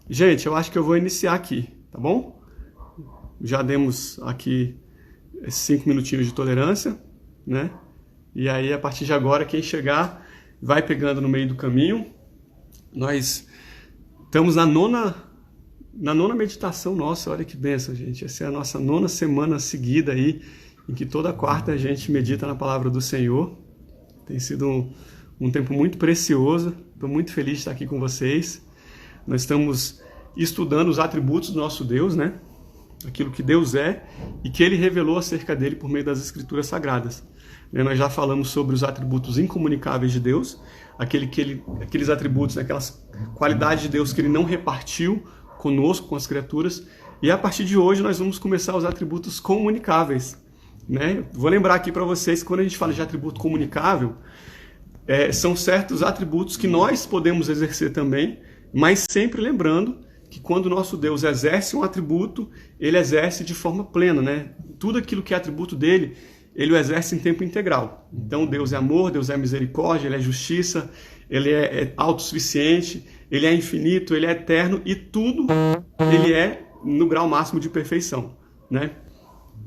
Gente, eu acho que eu vou iniciar aqui, tá bom? Já demos aqui 5 minutinhos de tolerância, né? E aí, a partir de agora, quem chegar vai pegando no meio do caminho. Nós estamos na nona meditação nossa, olha que bênção, gente. Essa é a nossa 9ª semana seguida aí, em que toda quarta a gente medita na palavra do Senhor. Tem sido um tempo muito precioso, estou muito feliz de estar aqui com vocês. Nós estamos estudando os atributos do nosso Deus, né? Aquilo que Deus é e que Ele revelou acerca dele por meio das Escrituras Sagradas. Nós já falamos sobre os atributos incomunicáveis de Deus, aqueles atributos, aquelas qualidades de Deus que Ele não repartiu conosco, com as criaturas. E a partir de hoje nós vamos começar os atributos comunicáveis, né? Vou lembrar aqui para vocês que quando a gente fala de atributo comunicável, são certos atributos que nós podemos exercer também, mas sempre lembrando que quando o nosso Deus exerce um atributo, Ele exerce de forma plena, né? Tudo aquilo que é atributo dele, Ele o exerce em tempo integral. Então Deus é amor, Deus é misericórdia, Ele é justiça, Ele é autossuficiente, Ele é infinito, Ele é eterno e tudo Ele é no grau máximo de perfeição, né?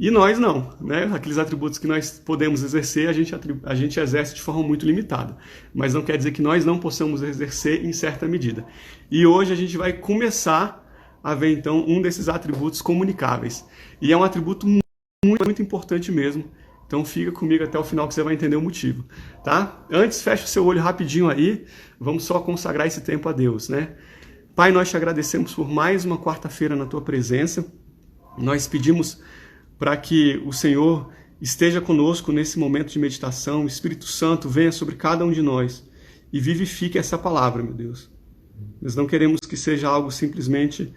E nós não, né? Aqueles atributos que nós podemos exercer, a gente exerce de forma muito limitada. Mas não quer dizer que nós não possamos exercer em certa medida. E hoje a gente vai começar a ver, então, um desses atributos comunicáveis. E é um atributo muito, muito importante mesmo. Então fica comigo até o final que você vai entender o motivo, tá? Antes, fecha o seu olho rapidinho aí. Vamos só consagrar esse tempo a Deus, né? Pai, nós te agradecemos por mais uma quarta-feira na tua presença. Nós pedimos para que o Senhor esteja conosco nesse momento de meditação. O Espírito Santo venha sobre cada um de nós e vivifique essa palavra, meu Deus. Nós não queremos que seja algo simplesmente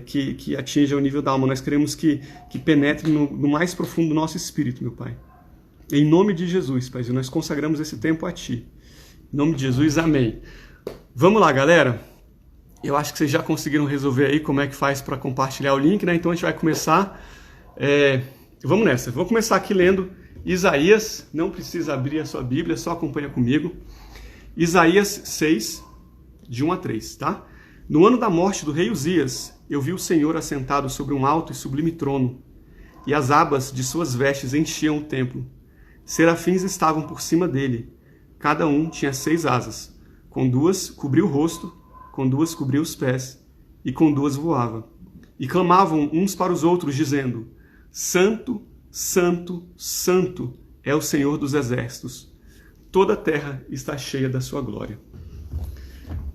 que atinja o nível da alma. Nós queremos que penetre no mais profundo do nosso espírito, meu Pai. Em nome de Jesus, Pai, nós consagramos esse tempo a Ti. Em nome de Jesus, amém. Vamos lá, galera. Eu acho que vocês já conseguiram resolver aí como é que faz para compartilhar o link, né? Então a gente vai começar. Vamos nessa. Vou começar aqui lendo Isaías. Não precisa abrir a sua Bíblia, só acompanha comigo. Isaías 6, de 1 a 3, tá? No ano da morte do rei Uzias, eu vi o Senhor assentado sobre um alto e sublime trono, e as abas de suas vestes enchiam o templo. Serafins estavam por cima dele. Cada um tinha 6 asas. Com 2 cobria o rosto, com 2 cobria os pés, e com 2 voava. E clamavam uns para os outros, dizendo: Santo, Santo, Santo é o Senhor dos exércitos. Toda a terra está cheia da sua glória.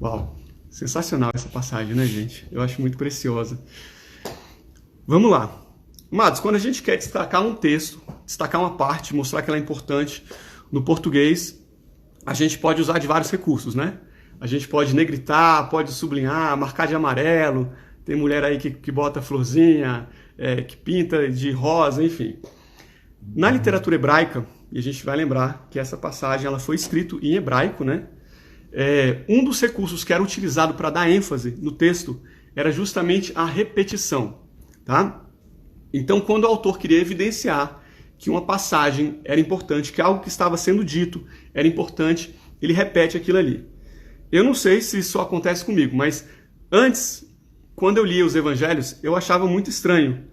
Uau, sensacional essa passagem, né, gente? Eu acho muito preciosa. Vamos lá. Amados, quando a gente quer destacar um texto, destacar uma parte, mostrar que ela é importante, no português, a gente pode usar de vários recursos, né? A gente pode negritar, pode sublinhar, marcar de amarelo. Tem mulher aí que bota florzinha, que pinta de rosa, enfim. Na literatura hebraica, e a gente vai lembrar que essa passagem ela foi escrita em hebraico, né? Um dos recursos que era utilizado para dar ênfase no texto era justamente a repetição, tá? Então, quando o autor queria evidenciar que uma passagem era importante, que algo que estava sendo dito era importante, ele repete aquilo ali. Eu não sei se isso acontece comigo, mas antes, quando eu lia os evangelhos, eu achava muito estranho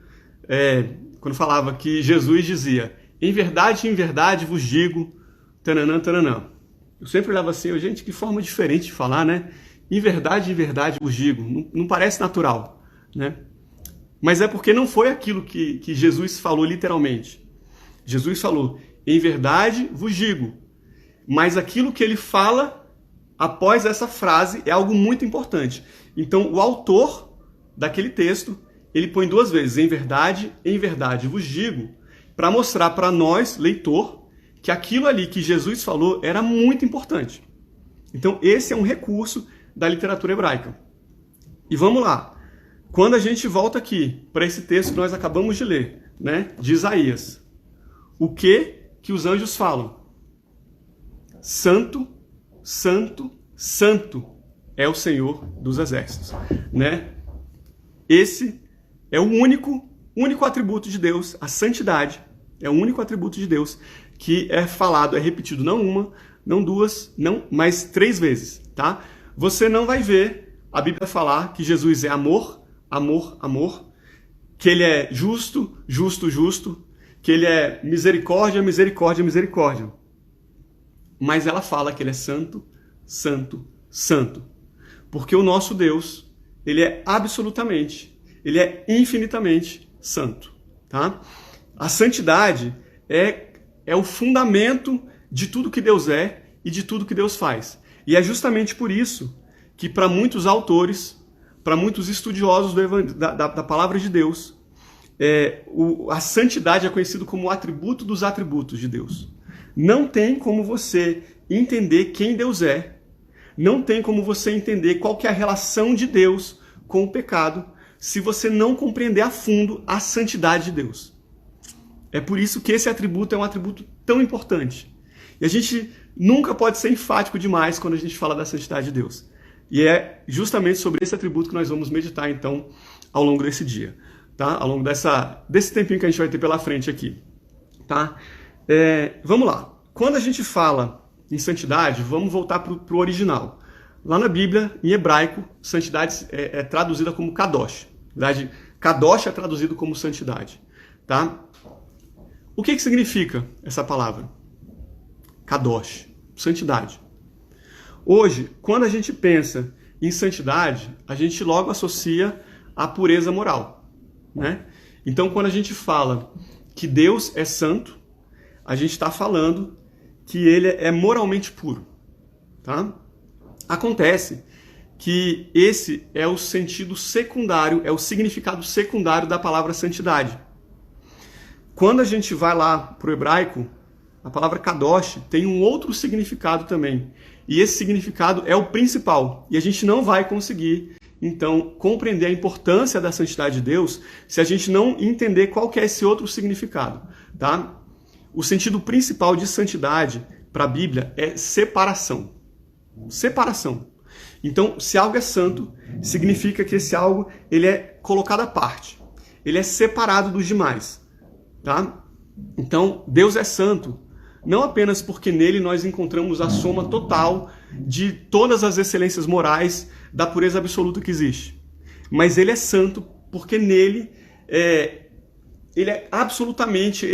quando falava que Jesus dizia: em verdade vos digo, taranã, taranã. Eu sempre olhava assim, gente, que forma diferente de falar, né? Em verdade vos digo. Não parece natural, né? Mas é porque não foi aquilo que Jesus falou literalmente. Jesus falou: em verdade vos digo. Mas aquilo que ele fala após essa frase é algo muito importante. Então, o autor daquele texto, ele põe 2 vezes: em verdade vos digo, para mostrar para nós, leitor, que aquilo ali que Jesus falou era muito importante. Então, esse é um recurso da literatura hebraica. E vamos lá. Quando a gente volta aqui para esse texto que nós acabamos de ler, né, de Isaías, o que os anjos falam? Santo, Santo, Santo é o Senhor dos exércitos, né? Esse é o único atributo de Deus, a santidade, é o único atributo de Deus que é falado, é repetido não uma, não duas, não, mas 3 vezes, tá? Você não vai ver a Bíblia vai falar que Jesus é amor, amor, amor, que ele é justo, justo, justo, que ele é misericórdia, misericórdia, misericórdia. Mas ela fala que ele é santo, santo, santo. Porque o nosso Deus, ele é absolutamente, ele é infinitamente santo. Tá? A santidade é o fundamento de tudo que Deus é e de tudo que Deus faz. E é justamente por isso que para muitos autores, para muitos estudiosos da palavra de Deus, a santidade é conhecido como o atributo dos atributos de Deus. Não tem como você entender quem Deus é, não tem como você entender qual que é a relação de Deus com o pecado, se você não compreender a fundo a santidade de Deus. É por isso que esse atributo é um atributo tão importante. E a gente nunca pode ser enfático demais quando a gente fala da santidade de Deus. E é justamente sobre esse atributo que nós vamos meditar, então, ao longo desse dia. Tá? Ao longo desse tempinho que a gente vai ter pela frente aqui. Tá? Vamos lá. Quando a gente fala em santidade, vamos voltar para o original. Lá na Bíblia, em hebraico, santidade é traduzida como kadosh. Na verdade, kadosh é traduzido como santidade. Tá? O que significa essa palavra? Kadosh, santidade. Hoje, quando a gente pensa em santidade, a gente logo associa a pureza moral. Né? Então, quando a gente fala que Deus é santo, a gente está falando que ele é moralmente puro. Tá? Acontece que esse é o sentido secundário, é o significado secundário da palavra santidade. Quando a gente vai lá para o hebraico, a palavra kadosh tem um outro significado também. E esse significado é o principal. E a gente não vai conseguir, então, compreender a importância da santidade de Deus se a gente não entender qual que é esse outro significado. Tá? O sentido principal de santidade para a Bíblia é separação. Separação. Então, se algo é santo, significa que esse algo ele é colocado à parte. Ele é separado dos demais. Tá? Então, Deus é santo, não apenas porque nele nós encontramos a soma total de todas as excelências morais da pureza absoluta que existe. Mas ele é santo porque nele ele é absolutamente,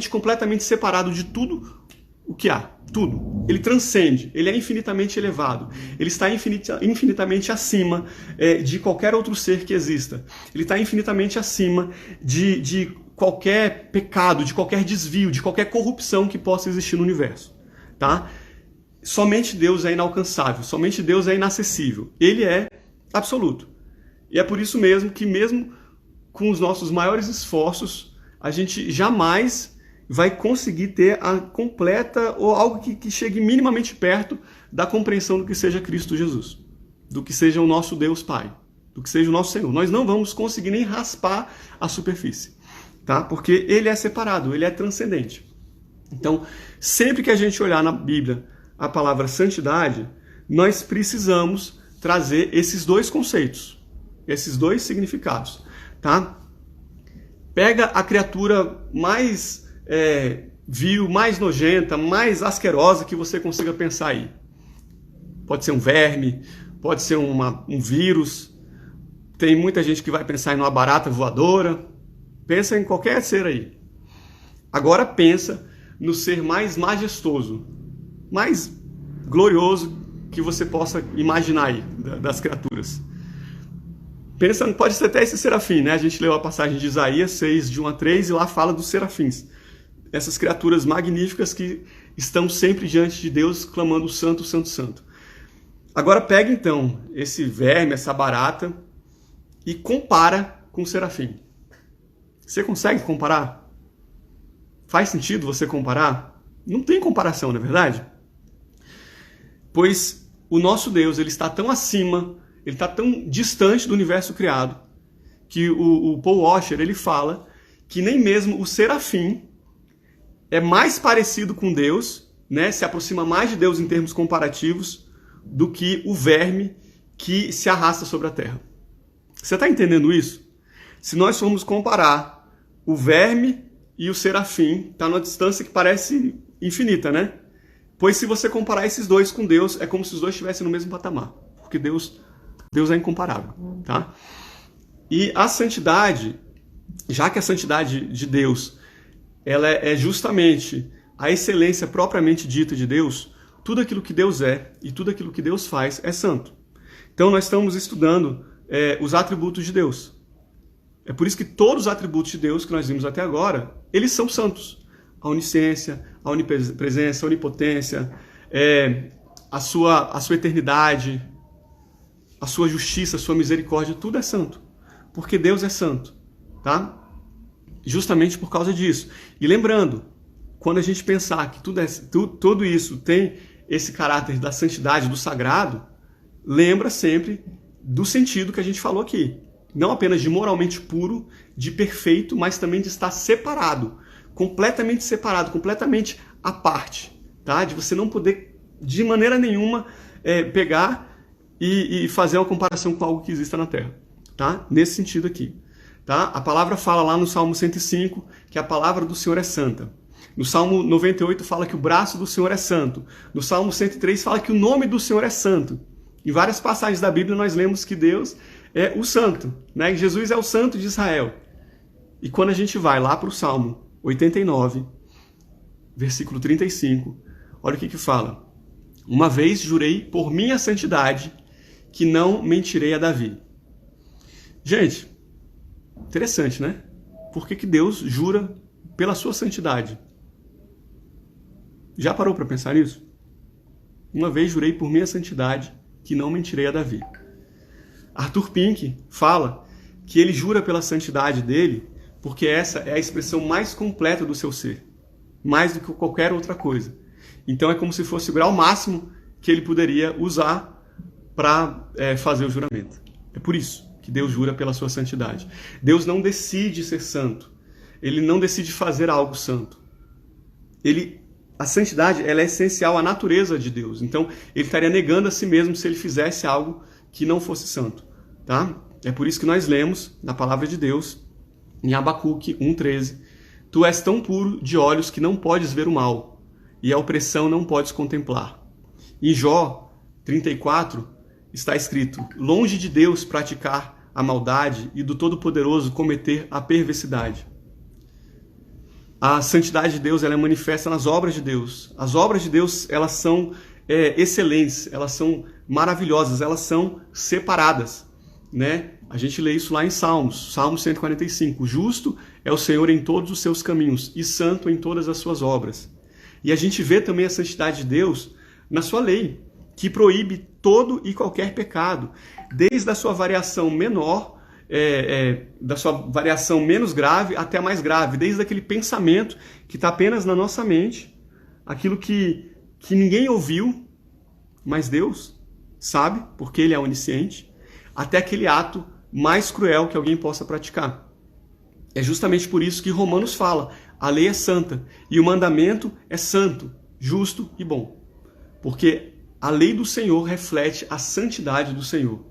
completamente separado de tudo o que há. Tudo. Ele transcende, ele é infinitamente elevado. Ele está infinitamente acima de qualquer outro ser que exista. Ele está infinitamente acima de qualquer pecado, de qualquer desvio, de qualquer corrupção que possa existir no universo. Tá? Somente Deus é inalcançável, somente Deus é inacessível. Ele é absoluto. E é por isso mesmo que, mesmo com os nossos maiores esforços, a gente jamais vai conseguir ter a completa ou algo que chegue minimamente perto da compreensão do que seja Cristo Jesus, do que seja o nosso Deus Pai, do que seja o nosso Senhor. Nós não vamos conseguir nem raspar a superfície, tá? Porque ele é separado, ele é transcendente. Então, sempre que a gente olhar na Bíblia a palavra santidade, nós precisamos trazer esses dois conceitos, esses dois significados, tá? Pega a criatura mais vil, mais nojenta, mais asquerosa que você consiga pensar aí. Pode ser um verme, pode ser um vírus. Tem muita gente que vai pensar em uma barata voadora. Pensa em qualquer ser aí. Agora pensa no ser mais majestoso, mais glorioso que você possa imaginar aí, das criaturas. Pensa, pode ser até esse serafim, né? A gente leu a passagem de Isaías 6, de 1 a 3, e lá fala dos serafins. Essas criaturas magníficas que estão sempre diante de Deus, clamando santo, santo, santo. Agora pega então esse verme, essa barata, e compara com o serafim. Você consegue comparar? Faz sentido você comparar? Não tem comparação, não é verdade? Pois o nosso Deus, ele está tão acima, ele está tão distante do universo criado, que o Paul Washer, ele fala que nem mesmo o serafim é mais parecido com Deus, né, se aproxima mais de Deus em termos comparativos, do que o verme que se arrasta sobre a terra. Você está entendendo isso? Se nós formos comparar o verme e o serafim, está numa distância que parece infinita, né? Pois se você comparar esses dois com Deus, é como se os dois estivessem no mesmo patamar. Porque Deus Deus é incomparável, tá? E a santidade, já que a santidade de Deus, ela é justamente a excelência propriamente dita de Deus, tudo aquilo que Deus é e tudo aquilo que Deus faz é santo. Então nós estamos estudando os atributos de Deus. É por isso que todos os atributos de Deus que nós vimos até agora, eles são santos. A onisciência, a onipresença, a onipotência, a sua eternidade, a sua justiça, a sua misericórdia, tudo é santo. Porque Deus é santo, tá? Justamente por causa disso. E lembrando, quando a gente pensar que tudo isso tem esse caráter da santidade, do sagrado, lembra sempre do sentido que a gente falou aqui. Não apenas de moralmente puro, de perfeito, mas também de estar separado, completamente à parte, tá? De você não poder, de maneira nenhuma, pegar e fazer uma comparação com algo que exista na Terra, tá? Nesse sentido aqui, tá? A palavra fala lá no Salmo 105 que a palavra do Senhor é santa. No Salmo 98 fala que o braço do Senhor é santo. No Salmo 103 fala que o nome do Senhor é santo. Em várias passagens da Bíblia nós lemos que Deus é o santo, né? Jesus é o santo de Israel. E quando a gente vai lá para o Salmo 89, versículo 35, olha o que fala. Uma vez jurei por minha santidade que não mentirei a Davi. Gente, interessante, né? Por que Deus jura pela sua santidade? Já parou para pensar nisso? Uma vez jurei por minha santidade que não mentirei a Davi. Arthur Pink fala que ele jura pela santidade dele porque essa é a expressão mais completa do seu ser, mais do que qualquer outra coisa. Então é como se fosse o grau máximo que ele poderia usar para fazer o juramento. É por isso que Deus jura pela sua santidade. Deus não decide ser santo. Ele não decide fazer algo santo. A santidade ela é essencial à natureza de Deus. Então ele estaria negando a si mesmo se ele fizesse algo que não fosse santo, tá? É por isso que nós lemos na palavra de Deus, em Abacuque 1,13, tu és tão puro de olhos que não podes ver o mal, e a opressão não podes contemplar. Em Jó 34 está escrito, longe de Deus praticar a maldade e do Todo-Poderoso cometer a perversidade. A santidade de Deus ela é manifesta nas obras de Deus. As obras de Deus elas são excelentes, elas são maravilhosas, elas são separadas, né? A gente lê isso lá em Salmos, Salmo 145. Justo é o Senhor em todos os seus caminhos e santo em todas as suas obras. E a gente vê também a santidade de Deus na sua lei, que proíbe todo e qualquer pecado, desde a sua variação menor, da sua variação menos grave até a mais grave, desde aquele pensamento que está apenas na nossa mente, aquilo que ninguém ouviu, mas Deus sabe, porque Ele é onisciente, até aquele ato mais cruel que alguém possa praticar. É justamente por isso que Romanos fala, a lei é santa e o mandamento é santo, justo e bom. Porque a lei do Senhor reflete a santidade do Senhor,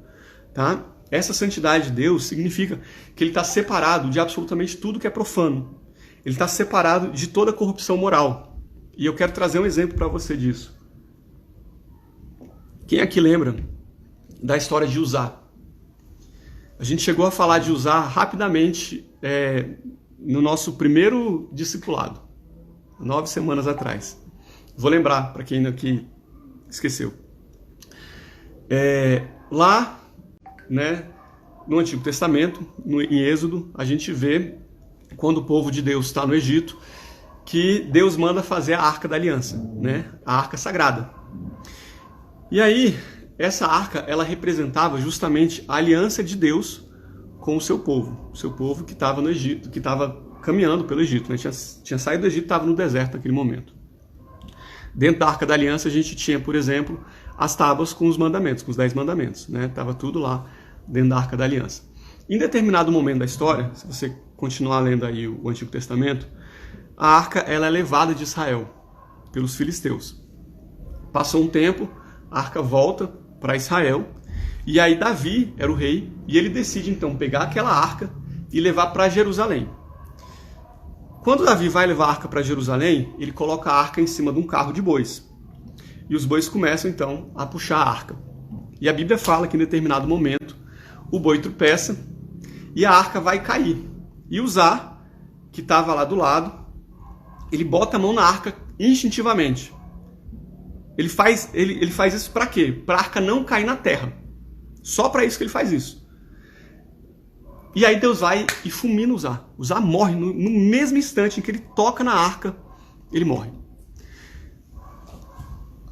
tá? Essa santidade de Deus significa que Ele está separado de absolutamente tudo que é profano. Ele está separado de toda corrupção moral. E eu quero trazer um exemplo para você disso. Quem aqui lembra da história de Uzá? A gente chegou a falar de Uzá rapidamente no nosso primeiro discipulado, 9 semanas atrás. Vou lembrar para quem aqui esqueceu. Lá, né, no Antigo Testamento, em Êxodo, a gente vê, quando o povo de Deus está no Egito, que Deus manda fazer a Arca da Aliança, né, a Arca Sagrada. E aí, essa arca, ela representava justamente a aliança de Deus com o seu povo que estava no Egito, que estava caminhando pelo Egito, né? Tinha saído do Egito e estava no deserto naquele momento. Dentro da Arca da Aliança a gente tinha, por exemplo, as tábuas com os mandamentos, com os 10 mandamentos, né? Tava tudo lá dentro da Arca da Aliança. Em determinado momento da história, se você continuar lendo aí o Antigo Testamento, a arca ela é levada de Israel pelos filisteus. Passou um tempo, a arca volta para Israel, e aí Davi era o rei, e ele decide então pegar aquela arca e levar para Jerusalém. Quando Davi vai levar a arca para Jerusalém, ele coloca a arca em cima de um carro de bois. E os bois começam então a puxar a arca. E a Bíblia fala que em determinado momento o boi tropeça e a arca vai cair. E Uzá, que estava lá do lado, ele bota a mão na arca instintivamente. Ele faz isso para quê? Para a arca não cair na terra. Só para isso que ele faz isso. E aí Deus vai e fulmina Uzá. Uzá morre no mesmo instante em que ele toca na arca, ele morre.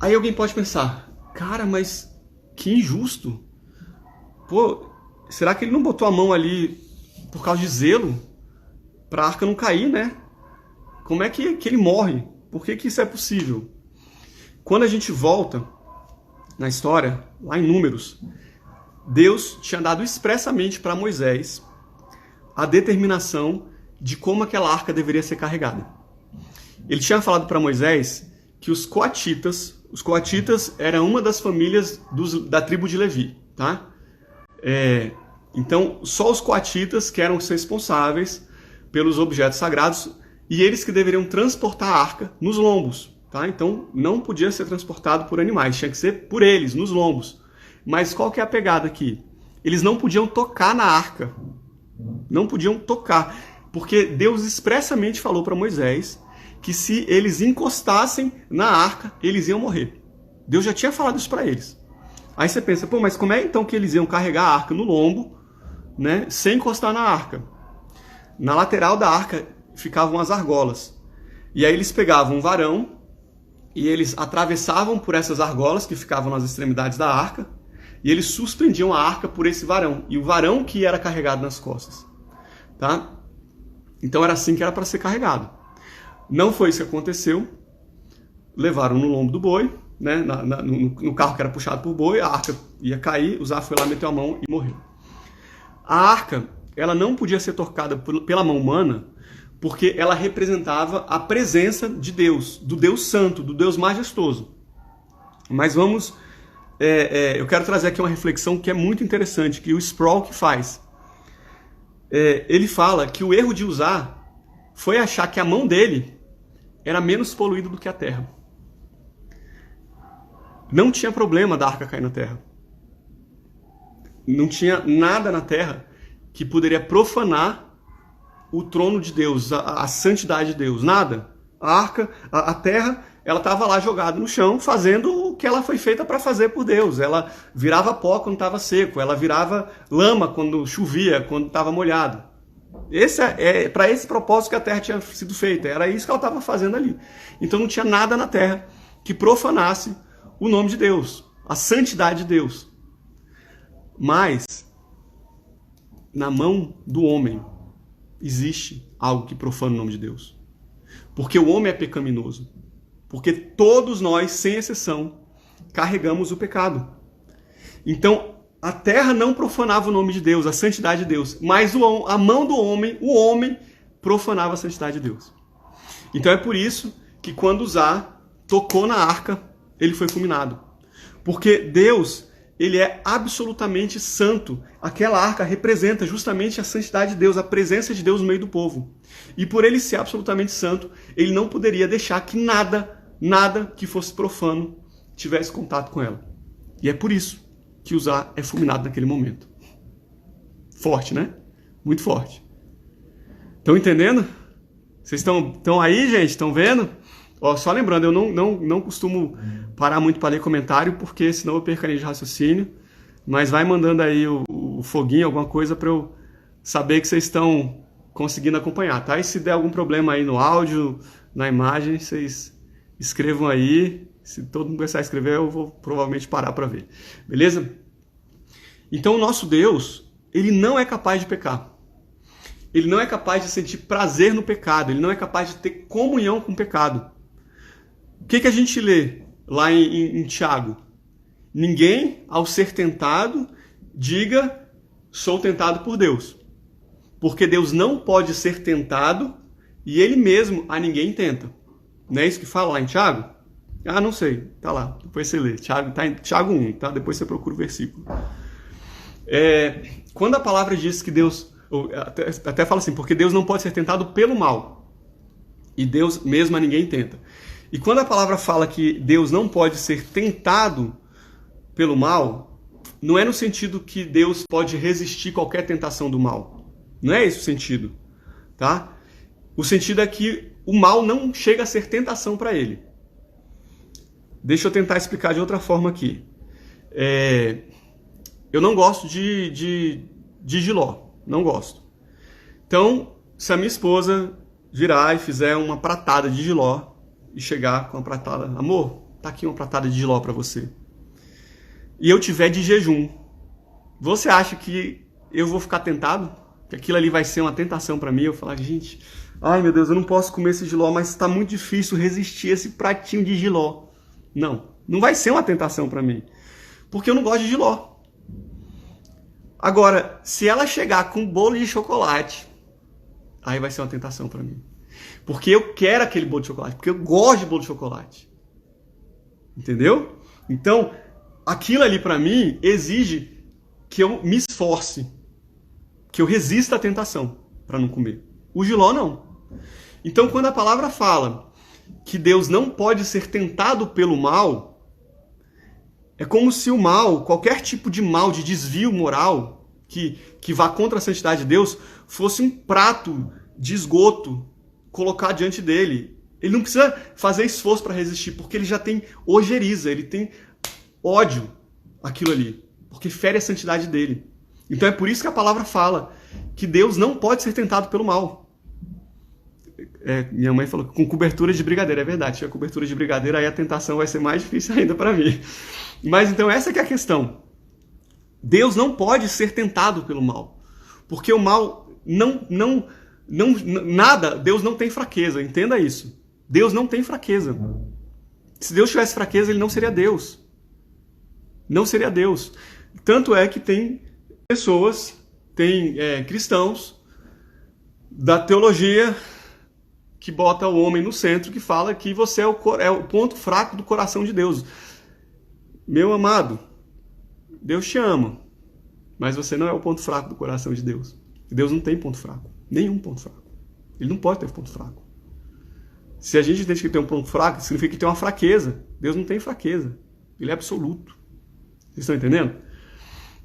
Aí alguém pode pensar, cara, mas que injusto. Pô, será que ele não botou a mão ali por causa de zelo? Para a arca não cair, né? Como é que ele morre? Por que isso é possível? Quando a gente volta na história, lá em Números, Deus tinha dado expressamente para Moisés a determinação de como aquela arca deveria ser carregada. Ele tinha falado para Moisés que os coatitas eram uma das famílias da tribo de Levi, tá? Então, só os coatitas que eram os responsáveis pelos objetos sagrados e eles que deveriam transportar a arca nos lombos, tá? Então, não podia ser transportado por animais, tinha que ser por eles, nos lombos. Mas qual que é a pegada aqui? Eles não podiam tocar na arca. Não podiam tocar. Porque Deus expressamente falou para Moisés que se eles encostassem na arca, eles iam morrer. Deus já tinha falado isso para eles. Aí você pensa, pô, mas como é então que eles iam carregar a arca no lombo, né, sem encostar na arca? Na lateral da arca ficavam as argolas. E aí eles pegavam um varão e eles atravessavam por essas argolas que ficavam nas extremidades da arca, e eles suspendiam a arca por esse varão, e o varão que era carregado nas costas. Tá? Então era assim que era para ser carregado. Não foi isso que aconteceu. Levaram no lombo do boi, né? No carro que era puxado por boi, a arca ia cair, Uzá foi lá, meteu a mão e morreu. A arca, ela não podia ser tocada pela mão humana, porque ela representava a presença de Deus, do Deus Santo, do Deus majestoso. Mas vamos... eu quero trazer aqui uma reflexão que é muito interessante, que o Sproul que faz. Ele fala que o erro de Uzá foi achar que a mão dele era menos poluída do que a terra. Não tinha problema da arca cair na terra. Não tinha nada na terra que poderia profanar o trono de Deus, a santidade de Deus. Nada. A arca, a terra, ela estava lá jogada no chão, fazendo o que ela foi feita para fazer por Deus. Ela virava pó quando estava seco, ela virava lama quando chovia, quando estava molhado. Esse para esse propósito que a terra tinha sido feita. Era isso que ela estava fazendo ali. Então não tinha nada na terra que profanasse o nome de Deus, a santidade de Deus. Mas, na mão do homem, existe algo que profana o nome de Deus. Porque o homem é pecaminoso. Porque todos nós, sem exceção, carregamos o pecado. Então, a terra não profanava o nome de Deus, a santidade de Deus. Mas a mão do homem, o homem, profanava a santidade de Deus. Então é por isso que quando Uzá tocou na arca, ele foi fulminado. Porque Deus, ele é absolutamente santo. Aquela arca representa justamente a santidade de Deus, a presença de Deus no meio do povo. E por ele ser absolutamente santo, ele não poderia deixar que nada que fosse profano tivesse contato com ela. E é por isso que Uzá é fulminado naquele momento. Forte, né? Muito forte. Estão entendendo? Vocês estão aí, gente? Estão vendo? Ó, só lembrando, eu não costumo parar muito para ler comentário, porque senão eu perco a linha de raciocínio. Mas vai mandando aí o foguinho, alguma coisa, para eu saber que vocês estão conseguindo acompanhar, tá? E se der algum problema aí no áudio, na imagem, vocês escrevam aí. Se todo mundo começar a escrever, eu vou provavelmente parar para ver. Beleza? Então o nosso Deus, ele não é capaz de pecar. Ele não é capaz de sentir prazer no pecado. Ele não é capaz de ter comunhão com o pecado. O que a gente lê lá em Tiago? Ninguém, ao ser tentado, diga, sou tentado por Deus. Porque Deus não pode ser tentado e ele mesmo a ninguém tenta. Não é isso que fala lá em Tiago? Ah, não sei. Tá lá. Depois você lê. Tá em Tiago 1, tá? Depois você procura o versículo. Quando a palavra diz que Deus... Até fala assim, porque Deus não pode ser tentado pelo mal. E Deus mesmo a ninguém tenta. E quando a palavra fala que Deus não pode ser tentado pelo mal, não é no sentido que Deus pode resistir qualquer tentação do mal. Não é esse o sentido, tá? O sentido é que o mal não chega a ser tentação para ele. Deixa eu tentar explicar de outra forma aqui. Eu não gosto de jiló, não gosto. Então, se a minha esposa virar e fizer uma pratada de jiló e chegar com a pratada, amor, tá aqui uma pratada de jiló para você, e eu tiver de jejum, você acha que eu vou ficar tentado? Que aquilo ali vai ser uma tentação para mim? Eu falar, gente, ai meu Deus, eu não posso comer esse jiló, mas está muito difícil resistir a esse pratinho de jiló. Não vai ser uma tentação para mim, porque eu não gosto de jiló. Agora, se ela chegar com um bolo de chocolate, aí vai ser uma tentação para mim. Porque eu quero aquele bolo de chocolate, porque eu gosto de bolo de chocolate. Entendeu? Então, aquilo ali para mim exige que eu me esforce, que eu resista à tentação para não comer. O jiló não. Então, quando a palavra fala que Deus não pode ser tentado pelo mal, é como se o mal, qualquer tipo de mal, de desvio moral, que vá contra a santidade de Deus, fosse um prato de esgoto colocar diante dele. Ele não precisa fazer esforço para resistir, porque ele já tem ojeriza, ele tem ódio àquilo ali, porque fere a santidade dele. Então é por isso que a palavra fala que Deus não pode ser tentado pelo mal. Minha mãe falou com cobertura de brigadeiro, é verdade, se tiver cobertura de brigadeiro, aí a tentação vai ser mais difícil ainda para mim. Mas então essa que é a questão. Deus não pode ser tentado pelo mal, porque o mal nada, Deus não tem fraqueza, entenda isso. Deus não tem fraqueza. Se Deus tivesse fraqueza, ele não seria Deus. Não seria Deus. Tanto é que tem pessoas, tem cristãos da teologia que bota o homem no centro, que fala que você é o ponto fraco do coração de Deus. Meu amado, Deus te ama, mas você não é o ponto fraco do coração de Deus. Deus não tem ponto fraco, nenhum ponto fraco. Ele não pode ter ponto fraco. Se a gente entende que tem um ponto fraco, significa que tem uma fraqueza. Deus não tem fraqueza, ele é absoluto. Vocês estão entendendo?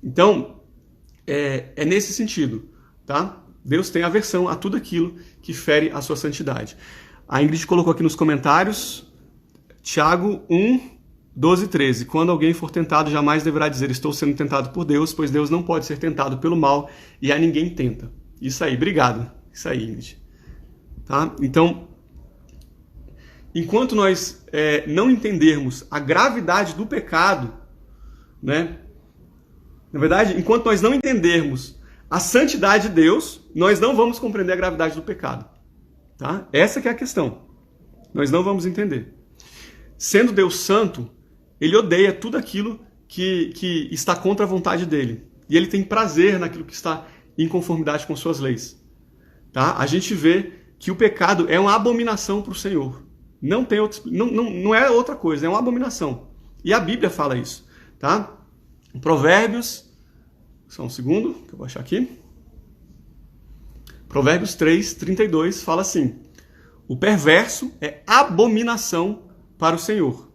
Então, é nesse sentido, tá? Deus tem aversão a tudo aquilo que fere a sua santidade. A Ingrid colocou aqui nos comentários, Tiago 1, 12 e 13. Quando alguém for tentado, jamais deverá dizer, estou sendo tentado por Deus, pois Deus não pode ser tentado pelo mal e a ninguém tenta. Isso aí, obrigado. Isso aí, Ingrid. Tá? Então, enquanto nós não entendermos a gravidade do pecado, né? Na verdade, enquanto nós não entendermos a santidade de Deus, nós não vamos compreender a gravidade do pecado. Tá? Essa que é a questão. Nós não vamos entender. Sendo Deus santo, ele odeia tudo aquilo que está contra a vontade dele. E ele tem prazer naquilo que está em conformidade com suas leis. Tá? A gente vê que o pecado é uma abominação para o Senhor. Não é outra coisa, é uma abominação. E a Bíblia fala isso. Tá? Provérbios, só um segundo, que eu vou achar aqui. Provérbios 3, 32 fala assim: o perverso é abominação para o Senhor.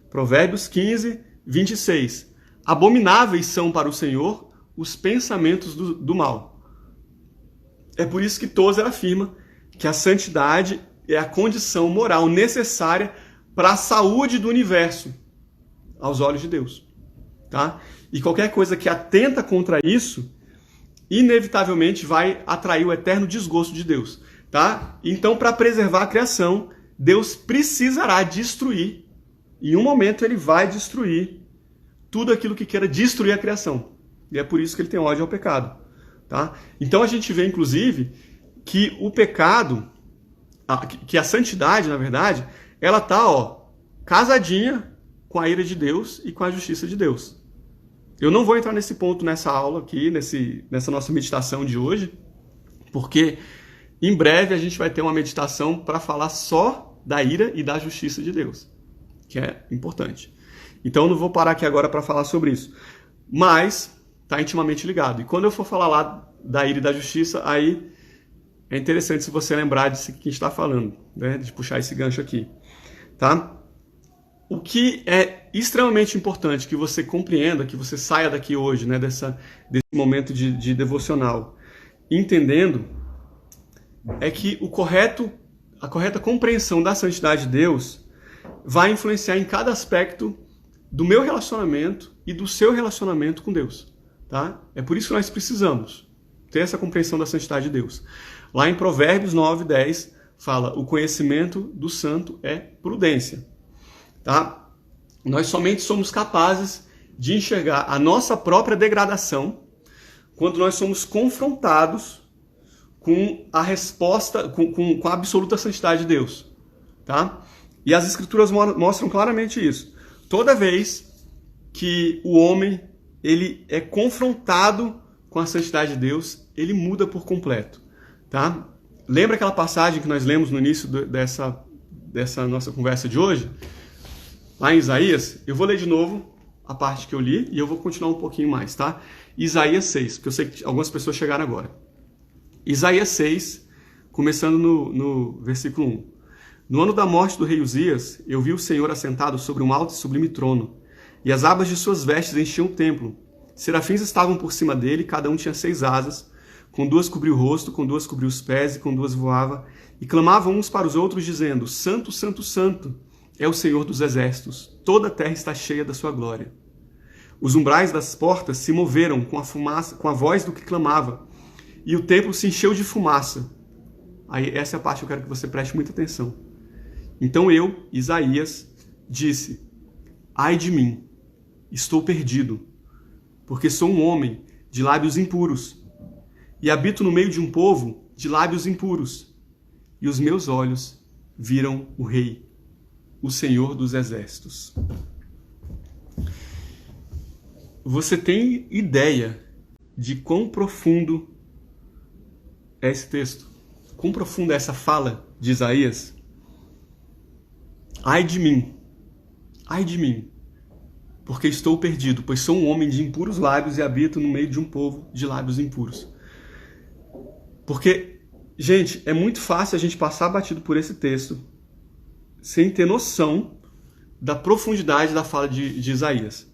Provérbios 15, 26. Abomináveis são para o Senhor os pensamentos do mal. É por isso que Tozer afirma que a santidade é a condição moral necessária para a saúde do universo aos olhos de Deus. Tá? E qualquer coisa que atenta contra isso, inevitavelmente vai atrair o eterno desgosto de Deus. Tá? Então, para preservar a criação, Deus precisará destruir. Em um momento, ele vai destruir tudo aquilo que queira destruir a criação. E é por isso que ele tem ódio ao pecado. Tá? Então, a gente vê, inclusive, que o pecado, que a santidade, na verdade, ela está casadinha com a ira de Deus e com a justiça de Deus. Eu não vou entrar nesse ponto nessa aula aqui, nessa nossa meditação de hoje, porque em breve a gente vai ter uma meditação para falar só da ira e da justiça de Deus, que é importante. Então eu não vou parar aqui agora para falar sobre isso, mas está intimamente ligado. E quando eu for falar lá da ira e da justiça, aí é interessante se você lembrar disso que a gente está falando, né? De puxar esse gancho aqui. Tá? o que é extremamente importante que você compreenda, que você saia daqui hoje, né, desse momento de devocional, entendendo, é que a correta compreensão da santidade de Deus vai influenciar em cada aspecto do meu relacionamento e do seu relacionamento com Deus. Tá? É por isso que nós precisamos ter essa compreensão da santidade de Deus. Lá em Provérbios 9, 10, fala: o conhecimento do santo é prudência. Tá? Nós somente somos capazes de enxergar a nossa própria degradação quando nós somos confrontados com a resposta, com a absoluta santidade de Deus. Tá? E as Escrituras mostram claramente isso. Toda vez que o homem ele é confrontado com a santidade de Deus, ele muda por completo. Tá? Lembra aquela passagem que nós lemos no início dessa nossa conversa de hoje? Lá em Isaías, eu vou ler de novo a parte que eu li e eu vou continuar um pouquinho mais, tá? Isaías 6, porque eu sei que algumas pessoas chegaram agora. Isaías 6, começando no versículo 1. No ano da morte do rei Uzias, eu vi o Senhor assentado sobre um alto e sublime trono, e as abas de suas vestes enchiam o templo. Serafins estavam por cima dele, cada um tinha 6 asas, com 2 cobria o rosto, com 2 cobria os pés e com 2 voava, e clamavam uns para os outros, dizendo: Santo, Santo, Santo é o Senhor dos exércitos, toda a terra está cheia da sua glória. Os umbrais das portas se moveram com a voz do que clamava, e o templo se encheu de fumaça. Aí, essa é a parte que eu quero que você preste muita atenção. Então eu, Isaías, disse: ai de mim, estou perdido, porque sou um homem de lábios impuros, e habito no meio de um povo de lábios impuros, e os meus olhos viram o Rei, o Senhor dos exércitos. Você tem ideia de quão profundo é esse texto? Quão profunda é essa fala de Isaías? Ai de mim, porque estou perdido, pois sou um homem de impuros lábios e habito no meio de um povo de lábios impuros. Porque, gente, é muito fácil a gente passar batido por esse texto sem ter noção da profundidade da fala de Isaías.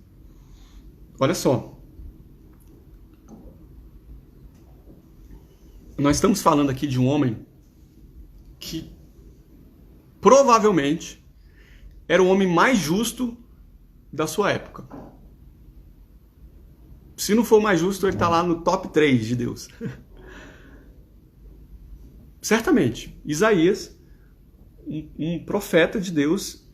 Olha só. Nós estamos falando aqui de um homem que provavelmente era o homem mais justo da sua época. Se não for o mais justo, ele está lá no top 3 de Deus. Certamente, Isaías, um profeta de Deus,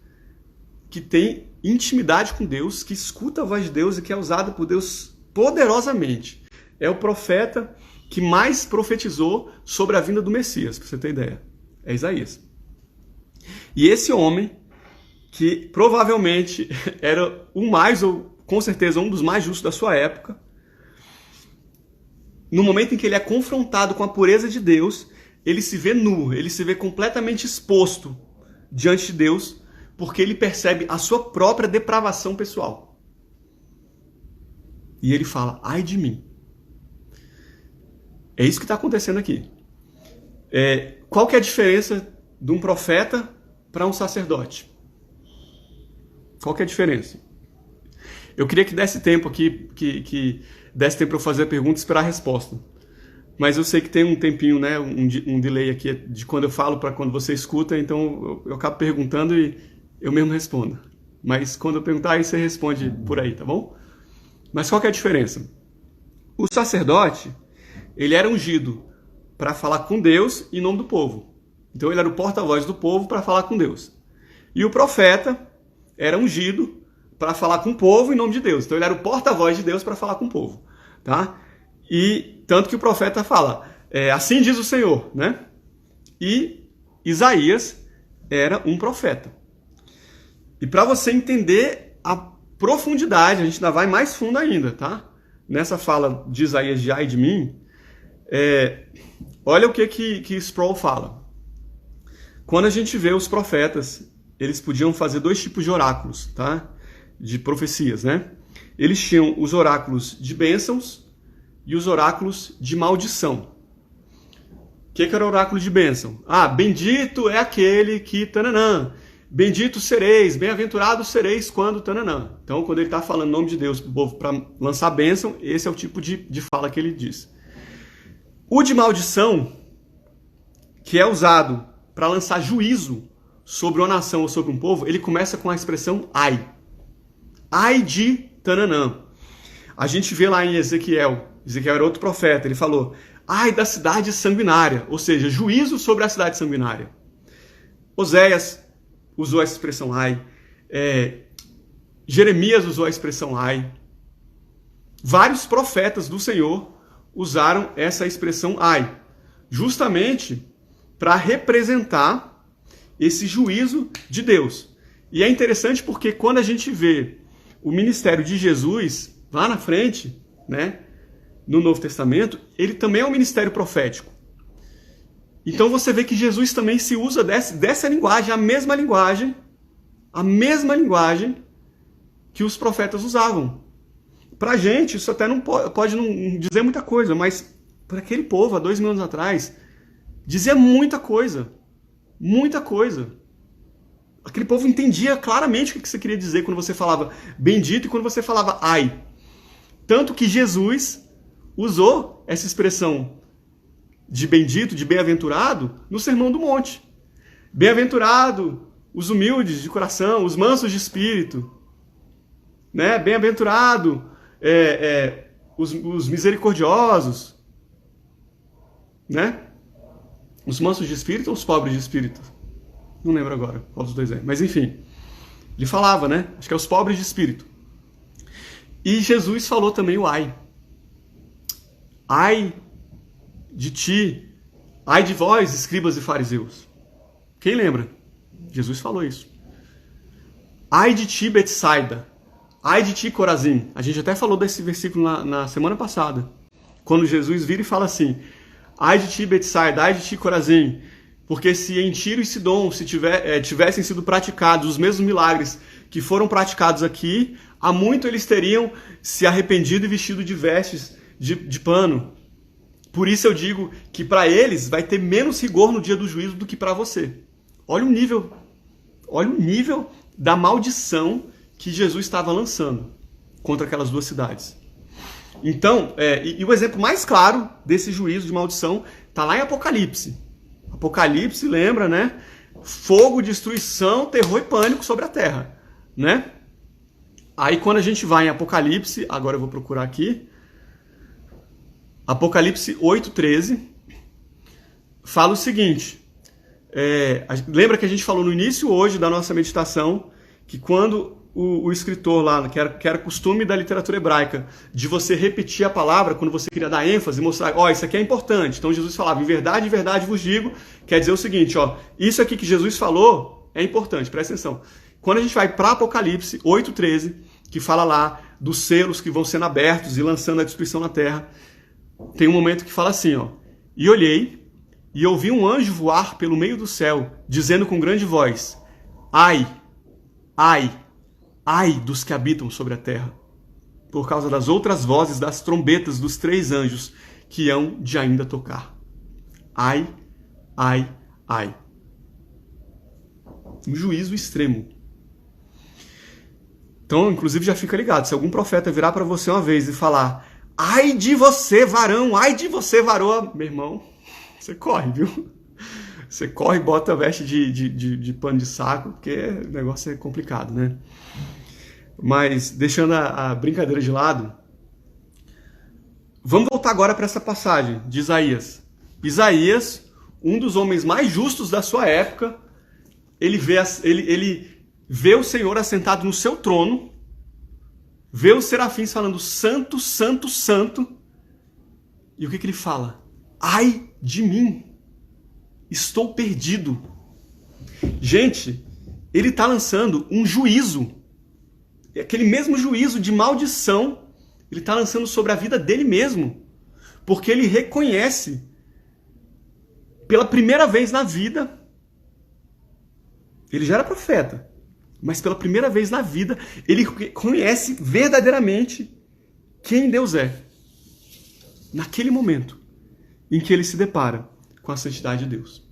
que tem intimidade com Deus, que escuta a voz de Deus e que é usado por Deus poderosamente. É o profeta que mais profetizou sobre a vinda do Messias, para você ter ideia. É Isaías. E esse homem, que provavelmente era o mais, ou com certeza um dos mais justos da sua época, no momento em que ele é confrontado com a pureza de Deus, ele se vê nu, ele se vê completamente exposto diante de Deus, porque ele percebe a sua própria depravação pessoal. E ele fala: ai de mim. É isso que está acontecendo aqui. Qual que é a diferença de um profeta para um sacerdote? Qual que é a diferença? Eu queria que desse tempo aqui, que desse tempo para eu fazer a pergunta e esperar a resposta. Mas eu sei que tem um tempinho, né, um delay aqui de quando eu falo para quando você escuta, então eu acabo perguntando e eu mesmo respondo. Mas quando eu perguntar, aí você responde por aí, tá bom? Mas qual que é a diferença? O sacerdote, ele era ungido para falar com Deus em nome do povo. Então ele era o porta-voz do povo para falar com Deus. E o profeta era ungido para falar com o povo em nome de Deus. Então ele era o porta-voz de Deus para falar com o povo. Tá? E tanto que o profeta fala: assim diz o Senhor. Né? E Isaías era um profeta. E para você entender a profundidade, a gente ainda vai mais fundo ainda, tá? Nessa fala de Isaías de ai de mim, olha o que Sproul fala. Quando a gente vê os profetas, eles podiam fazer 2 tipos de oráculos, tá? De profecias, né? Eles tinham os oráculos de bênçãos e os oráculos de maldição. O que era o oráculo de bênção? Ah, bendito é aquele que... Tananã, benditos sereis, bem-aventurados sereis quando tananã. Então, quando ele está falando em nome de Deus para o povo para lançar bênção, esse é o tipo de fala que ele diz. O de maldição, que é usado para lançar juízo sobre uma nação ou sobre um povo, ele começa com a expressão ai. Ai de tananã. A gente vê lá em Ezequiel era outro profeta, ele falou, ai da cidade sanguinária, ou seja, juízo sobre a cidade sanguinária. Oséias usou essa expressão ai, Jeremias usou a expressão ai, vários profetas do Senhor usaram essa expressão ai, justamente para representar esse juízo de Deus. E é interessante porque quando a gente vê o ministério de Jesus lá na frente, né, no Novo Testamento, ele também é um ministério profético. Então você vê que Jesus também se usa dessa linguagem, a mesma linguagem que os profetas usavam. Pra gente, isso até não pode não dizer muita coisa, mas para aquele povo, há 2000 anos atrás, dizia muita coisa. Muita coisa. Aquele povo entendia claramente o que você queria dizer quando você falava bendito e quando você falava ai. Tanto que Jesus usou essa expressão de bendito, de bem-aventurado, no Sermão do Monte. Bem-aventurado os humildes de coração, os mansos de espírito. Né? Bem-aventurado os misericordiosos. Né? Os mansos de espírito ou os pobres de espírito? Não lembro agora qual dos dois é. Mas enfim, ele falava, né? Acho que é os pobres de espírito. E Jesus falou também o ai. Ai de ti, ai de vós, escribas e fariseus. Quem lembra? Jesus falou isso. Ai de ti, Betsaida. Ai de ti, Corazim. A gente até falou desse versículo na semana passada. Quando Jesus vira e fala assim, ai de ti, Betsaida, ai de ti, Corazim. Porque se em Tiro e Sidom tivessem sido praticados os mesmos milagres que foram praticados aqui, há muito eles teriam se arrependido e vestido de vestes de pano. Por isso eu digo que para eles vai ter menos rigor no dia do juízo do que para você. Olha o nível da maldição que Jesus estava lançando contra aquelas duas cidades. Então, e o exemplo mais claro desse juízo de maldição está lá em Apocalipse. Apocalipse, lembra, né? Fogo, destruição, terror e pânico sobre a terra, né? Aí quando a gente vai em Apocalipse, agora eu vou procurar aqui, Apocalipse 8:13, fala o seguinte, lembra que a gente falou no início hoje da nossa meditação, que quando o escritor lá, que era costume da literatura hebraica, de você repetir a palavra, quando você queria dar ênfase, mostrar, isso aqui é importante. Então Jesus falava, em verdade vos digo, quer dizer o seguinte, isso aqui que Jesus falou é importante, presta atenção. Quando a gente vai para Apocalipse 8:13, que fala lá dos selos que vão sendo abertos e lançando a destruição na terra, tem um momento que fala assim, e olhei e ouvi um anjo voar pelo meio do céu, dizendo com grande voz, ai, ai, ai dos que habitam sobre a terra, por causa das outras vozes das trombetas dos 3 anjos que hão de ainda tocar. Ai, ai, ai. Um juízo extremo. Então, inclusive, já fica ligado. Se algum profeta virar para você uma vez e falar, ai de você, varão, ai de você, varoa, meu irmão, você corre, viu? Você corre e bota a veste de pano de saco, porque o negócio é complicado, né? Mas, deixando a brincadeira de lado, vamos voltar agora para essa passagem de Isaías. Isaías, um dos homens mais justos da sua época, ele vê o Senhor assentado no seu trono, vê os serafins falando santo, santo, santo, e o que ele fala? Ai de mim! Estou perdido. Gente, ele está lançando um juízo. Aquele mesmo juízo de maldição, ele está lançando sobre a vida dele mesmo. Porque ele reconhece, pela primeira vez na vida, ele já era profeta, mas pela primeira vez na vida, ele conhece verdadeiramente quem Deus é. Naquele momento em que ele se depara com a santidade de Deus.